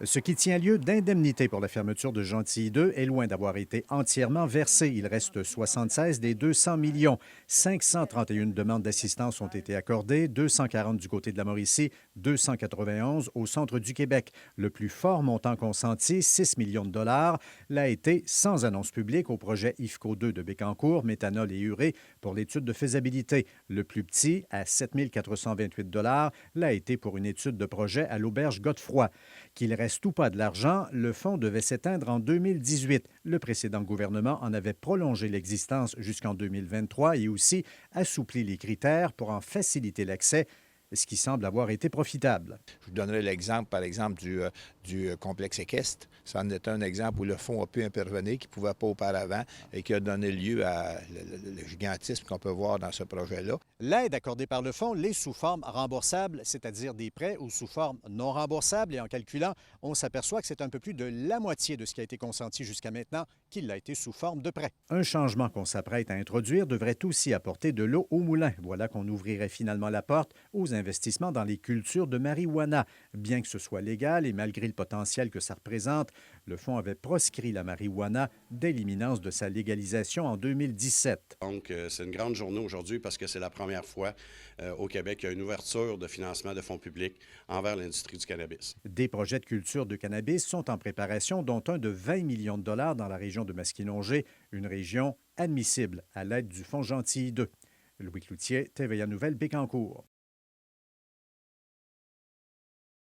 Ce qui tient lieu d'indemnité pour la fermeture de Gentilly 2 est loin d'avoir été entièrement versé. Il reste 76 des 200 millions. 531 demandes d'assistance ont été accordées, 240 du côté de la Mauricie, 291 au centre du Québec. Le plus fort montant consenti, 6 millions de dollars, l'a été sans annonce publique au projet IFCO 2 de Bécancour, méthanol et urée pour l'étude de faisabilité. Le plus petit, à 7 428 dollars, l'a été pour une étude de projet à l'auberge Godefroy. Qu'il reste ou pas de l'argent, le fonds devait s'éteindre en 2018. Le précédent gouvernement en avait prolongé l'existence jusqu'en 2023 et aussi assoupli les critères pour en faciliter l'accès, ce qui semble avoir été profitable. Je vous donnerai l'exemple, par exemple, du complexe équestre. Ça en est un exemple où le fonds a pu intervenir, qui ne pouvait pas auparavant et qui a donné lieu à le gigantisme qu'on peut voir dans ce projet-là. L'aide accordée par le fonds l'est sous forme remboursable, c'est-à-dire des prêts ou sous forme non remboursable. Et en calculant, on s'aperçoit que c'est un peu plus de la moitié de ce qui a été consenti jusqu'à maintenant qui l'a été sous forme de prêt. Un changement qu'on s'apprête à introduire devrait aussi apporter de l'eau au moulin. Voilà qu'on ouvrirait finalement la porte aux investissements dans les cultures de marijuana. Bien que ce soit légal et malgré le potentiel que ça représente, le fonds avait proscrit la marijuana dès l'imminence de sa légalisation en 2017. Donc, c'est une grande journée aujourd'hui parce que c'est la première fois au Québec qu'il y a une ouverture de financement de fonds publics envers l'industrie du cannabis. Des projets de culture de cannabis sont en préparation, dont un de 20 millions de dollars dans la région de Masquinongé, une région admissible à l'aide du Fonds Gentilly 2. Louis Cloutier, TVA Nouvelle, Bécancour.